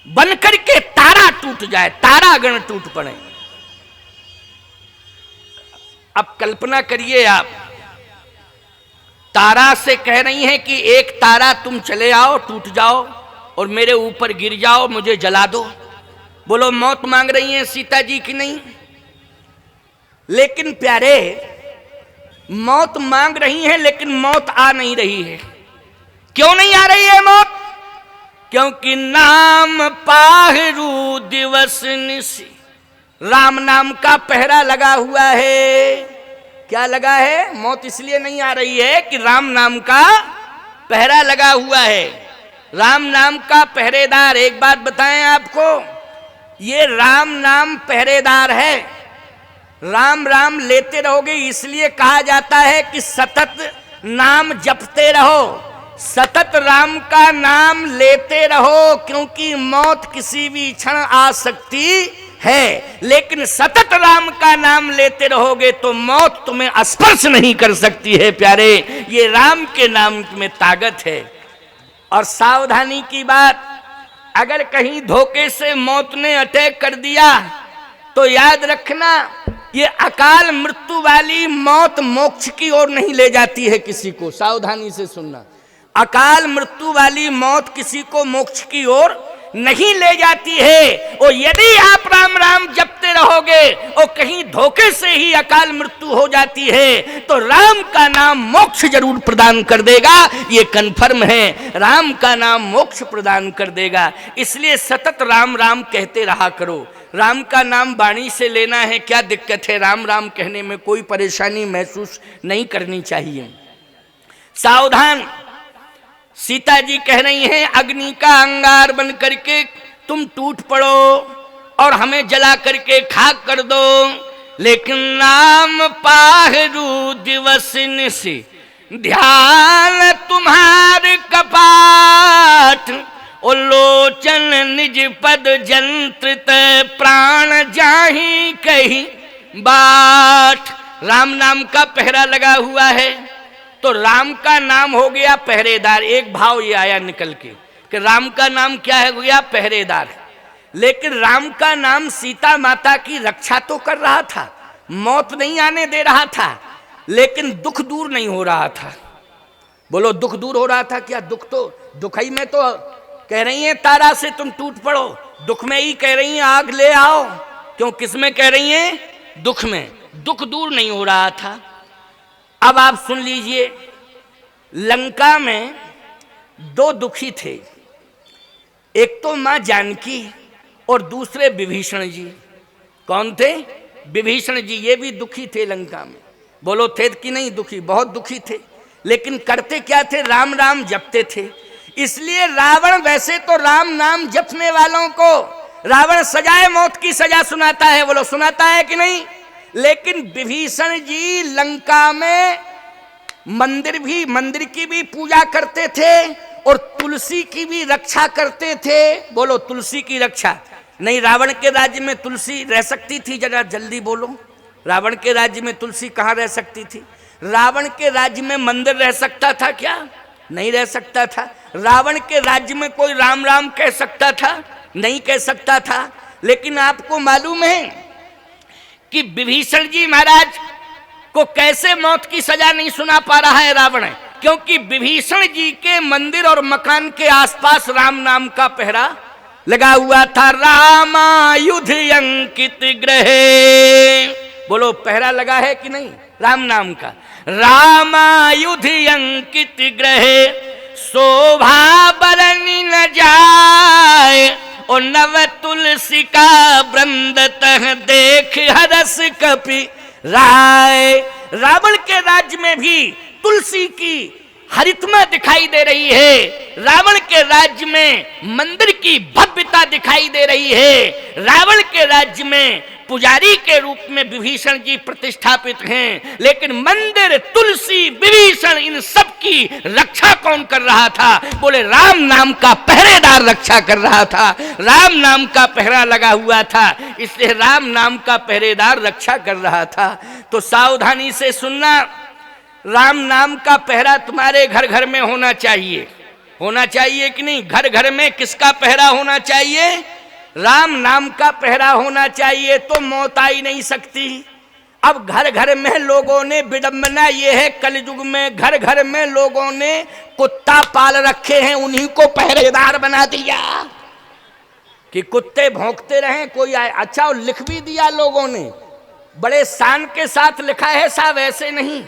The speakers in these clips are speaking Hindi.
बनकर के तारा टूट जाए, तारागण टूट पड़े। अब कल्पना करिए आप, तारा से कह रही हैं कि एक तारा तुम चले आओ, टूट जाओ और मेरे ऊपर गिर जाओ, मुझे जला दो। बोलो मौत मांग रही हैं सीता जी की नहीं? लेकिन प्यारे, मौत मांग रही हैं लेकिन मौत आ नहीं रही है। क्यों नहीं आ रही है मौत? क्योंकि नाम पाहरू दिवस निसी, राम नाम का पहरा लगा हुआ है। क्या लगा है? मौत इसलिए नहीं आ रही है कि राम नाम का पहरा लगा हुआ है। राम नाम का पहरेदार, एक बात बताएं आपको, ये राम नाम पहरेदार है। राम राम लेते रहोगे, इसलिए कहा जाता है कि सतत नाम जपते रहो, सतत राम का नाम लेते रहो, क्योंकि मौत किसी भी क्षण आ सकती है। लेकिन सतत राम का नाम लेते रहोगे तो मौत तुम्हें स्पर्श नहीं कर सकती है प्यारे। ये राम के नाम में ताकत है। और सावधानी की बात, अगर कहीं धोखे से मौत ने अटैक कर दिया तो याद रखना, ये अकाल मृत्यु वाली मौत मोक्ष की ओर नहीं ले जाती है किसी को। सावधानी से सुनना, अकाल मृत्यु वाली मौत किसी को मोक्ष की ओर नहीं ले जाती है। और यदि आप राम राम जपते रहोगे और कहीं धोखे से ही अकाल मृत्यु हो जाती है तो राम का नाम मोक्ष जरूर प्रदान कर देगा, ये कन्फर्म है। राम का नाम मोक्ष प्रदान कर देगा, इसलिए सतत राम राम कहते रहा करो। राम का नाम वाणी से लेना है, क्या दिक्कत है? राम राम कहने में कोई परेशानी महसूस नहीं करनी चाहिए। सावधान, सीता जी कह रही हैं अग्नि का अंगार बन करके तुम टूट पड़ो और हमें जला करके खाक कर दो, लेकिन नाम पाहरू दिवस निसी, ध्यान तुम्हारे कपाट, ओ लोचन निज पद जंत्रित, प्राण जाही कहीं बाट। राम नाम का पहरा लगा हुआ है तो राम का नाम हो गया पहरेदार। एक भाव ये आया निकल के कि राम का नाम क्या है? गया पहरेदार। लेकिन राम का नाम सीता माता की रक्षा तो कर रहा था, मौत नहीं आने दे रहा था, लेकिन दुख दूर नहीं हो रहा था। बोलो दुख दूर हो रहा था क्या? दुख तो दुखई में तो कह रही हैं तारा से तुम टूट पड़ो, दुख में ही कह रही हैं आग ले आओ। क्यों, किस में कह रही हैं? दुख में। दुख दूर नहीं हो रहा था। अब आप सुन लीजिए, लंका में दो दुखी थे, एक तो मां जानकी और दूसरे विभीषण जी। कौन थे? विभीषण जी। ये भी दुखी थे लंका में। बोलो थे कि नहीं दुखी? बहुत दुखी थे। लेकिन करते क्या थे? राम राम जपते थे। इसलिए रावण, वैसे तो राम नाम जपने वालों को रावण सजाए मौत की सजा सुनाता है, बोलो सुनाता है कि नहीं? लेकिन विभीषण जी लंका में मंदिर की भी पूजा करते थे और तुलसी की भी रक्षा करते थे। बोलो तुलसी की रक्षा। नहीं, रावण के राज्य में तुलसी रह सकती थी? जरा जल्दी बोलो, रावण के राज्य में तुलसी कहाँ रह सकती थी? रावण के राज्य में मंदिर रह सकता था क्या? नहीं रह सकता था। रावण के राज्य में कोई राम राम कह सकता था? नहीं कह सकता था। लेकिन आपको मालूम है कि विभीषण जी महाराज को कैसे मौत की सजा नहीं सुना पा रहा है रावण? क्योंकि विभीषण जी के मंदिर और मकान के आसपास राम नाम का पहरा लगा हुआ था। रामायुध अंकित ग्रहे, बोलो पहरा लगा है कि नहीं राम नाम का? रामायुध अंकित ग्रहे, शोभा बरनी न जाए, और नव तुलसी का वृंद तह देख हरस कपि राय। रावण के राज्य में भी तुलसी की हरितमा दिखाई दे रही है, रावण के राज्य में मंदिर की भव्यता दिखाई दे रही है, रावण के राज्य में पुजारी के रूप में विभीषण जी प्रतिष्ठापित हैं। लेकिन मंदिर, तुलसी, विभीषण, इन सब की रक्षा कौन कर रहा था? बोले राम नाम का पहरेदार रक्षा कर रहा था। राम नाम का पहरा लगा हुआ था, इसलिए राम नाम का पहरेदार रक्षा कर रहा था। तो सावधानी से सुनना, राम नाम का पहरा तुम्हारे घर घर में होना चाहिए। होना चाहिए कि नहीं? घर घर में किसका पहरा होना चाहिए? राम नाम का पहरा होना चाहिए, तो मौत आ ही नहीं सकती। अब घर घर में लोगों ने, विडंबना ये है कलयुग में, घर घर में लोगों ने कुत्ता पाल रखे हैं, उन्हीं को पहरेदार बना दिया कि कुत्ते भौंकते रहें, कोई आए। अच्छा, और लिख भी दिया लोगों ने, बड़े शान के साथ लिखा है साहब, ऐसे नहीं।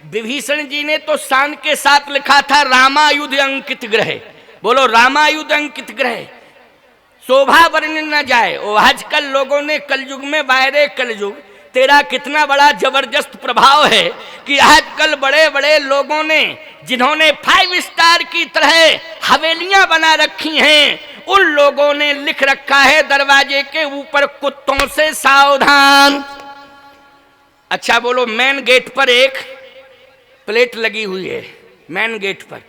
विभीषण जी ने तो शान के साथ लिखा था, रामायुध अंकित ग्रह। बोलो, रामायुध अंकित ग्रह, शोभा वर्णन न जाए। और आजकल लोगों ने कलयुग में, वायरे कलयुग, तेरा कितना बड़ा जबरदस्त प्रभाव है कि आजकल बड़े बड़े लोगों ने, जिन्होंने 5 स्टार की तरह हवेलियां बना रखी हैं, उन लोगों ने लिख रखा है दरवाजे के ऊपर, कुत्तों से सावधान। अच्छा बोलो, मेन गेट पर एक प्लेट लगी हुई है, मेन गेट पर,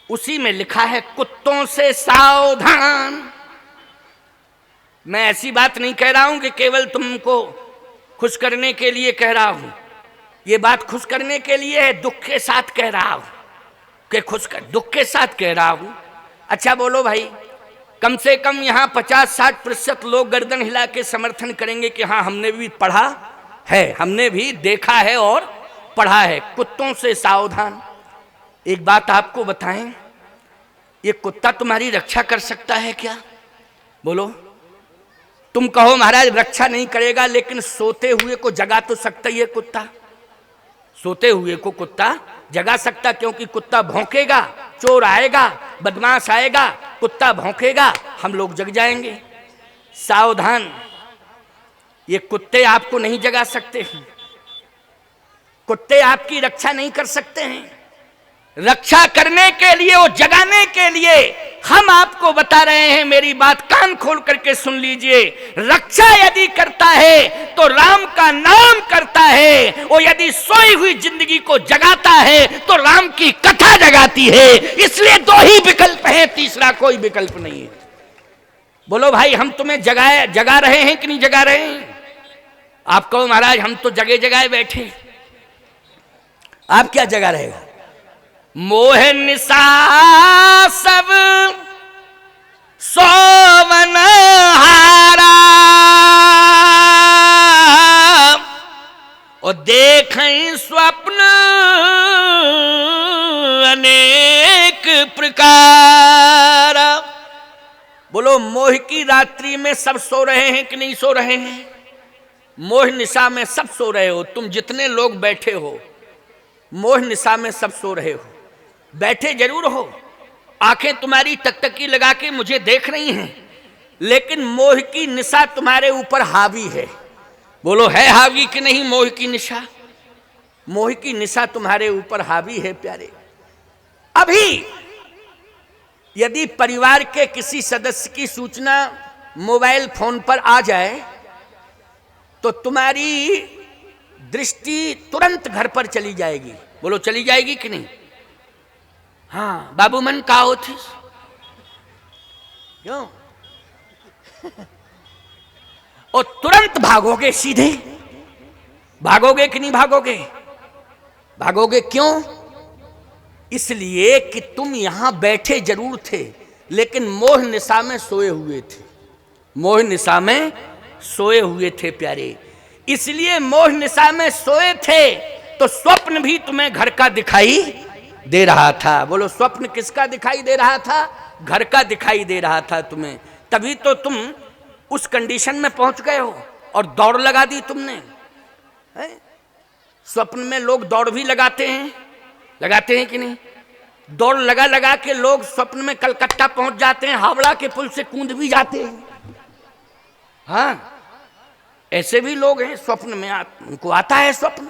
उसी में लिखा है कुत्तों से सावधान। मैं ऐसी बात नहीं कह रहा हूं कि केवल तुमको खुश करने के लिए कह रहा हूं, ये बात खुश करने के लिए है, दुख के साथ कह रहा हूं कि दुख के साथ कह रहा हूं। अच्छा बोलो भाई, कम से कम यहां 50-60% लोग गर्दन हिला के समर्थन करेंगे कि हाँ, हमने भी पढ़ा है, हमने भी देखा है और पढ़ा है, कुत्तों से सावधान। एक बात आपको बताएं, ये कुत्ता तुम्हारी रक्षा कर सकता है क्या? बोलो, तुम कहो महाराज रक्षा नहीं करेगा, लेकिन सोते हुए को जगा तो सकता ही है कुत्ता। सोते हुए को कुत्ता जगा सकता, क्योंकि कुत्ता भौंकेगा, चोर आएगा, बदमाश आएगा, कुत्ता भौंकेगा, हम लोग जग जाएंगे। सावधान, ये कुत्ते आपको नहीं जगा सकते हैं, कुत्ते आपकी रक्षा नहीं कर सकते हैं। रक्षा करने के लिए और जगाने के लिए हम आपको बता रहे हैं, मेरी बात कान खोल करके सुन लीजिए। रक्षा यदि करता है तो राम का नाम करता है, और यदि सोई हुई जिंदगी को जगाता है तो राम की कथा जगाती है। इसलिए 2 ही विकल्प हैं, तीसरा कोई विकल्प नहीं है। बोलो भाई, हम तुम्हें जगा रहे हैं कि नहीं जगा रहे हैं? आप कहो महाराज हम तो जगे जगाए बैठे, आप क्या जगा रहेगा? मोह निशा सब सोवन हारा, और देखें स्वप्न अनेक प्रकार। बोलो, मोह की रात्रि में सब सो रहे हैं कि नहीं सो रहे हैं? मोह निशा में सब सो रहे हो, तुम जितने लोग बैठे हो, मोह निशा में सब सो रहे हो। बैठे जरूर हो, आंखें तुम्हारी तकतकी लगा के मुझे देख रही हैं, लेकिन मोह की निशा तुम्हारे ऊपर हावी है। बोलो, है हावी कि नहीं मोह की निशा? मोह की निशा तुम्हारे ऊपर हावी है प्यारे। अभी यदि परिवार के किसी सदस्य की सूचना मोबाइल फोन पर आ जाए तो तुम्हारी दृष्टि तुरंत घर पर चली जाएगी। बोलो, चली जाएगी कि नहीं? हाँ, बाबू मन का होती क्यों? और तुरंत भागोगे, सीधे भागोगे कि नहीं भागोगे? भागोगे क्यों? इसलिए कि तुम यहां बैठे जरूर थे, लेकिन मोह निशा में सोए हुए थे, मोह निशा में सोए हुए थे प्यारे। इसलिए मोह निशा में सोए थे तो स्वप्न भी तुम्हें घर का दिखाई दे रहा था। बोलो, स्वप्न किसका दिखाई दे रहा था? घर का दिखाई दे रहा था तुम्हें। तभी तो तुम उस कंडीशन में पहुंच गए हो और दौड़ लगा दी तुमने। स्वप्न में लोग दौड़ भी लगाते हैं कि नहीं? दौड़ लगा लगा के लोग स्वप्न में कलकत्ता पहुंच जाते हैं, हावड़ा के पुल से कूद भी जाते हैं। हाँ, ऐसे भी लोग हैं, स्वप्न में उनको आता है स्वप्न।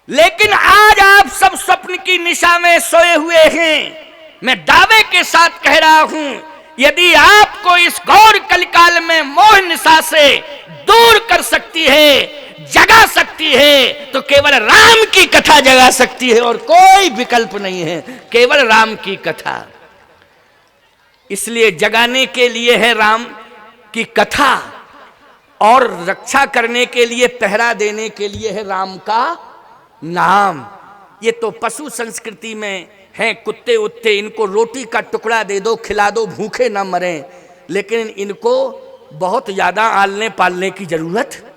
लेकिन आज आप सब स्वप्न की निशा में सोए हुए हैं। मैं दावे के साथ कह रहा हूं, यदि आपको इस घोर कलिकाल में मोह निशा से दूर कर सकती है, जगा सकती है, तो केवल राम की कथा जगा सकती है, और कोई विकल्प नहीं है, केवल राम की कथा। इसलिए जगाने के लिए है राम की कथा, और रक्षा करने के लिए, पहरा देने के लिए है राम का नाम। ये तो पशु संस्कृति में हैं कुत्ते उत्ते, इनको रोटी का टुकड़ा दे दो, खिला दो, भूखे ना मरें, लेकिन इनको बहुत ज़्यादा आलने पालने की ज़रूरत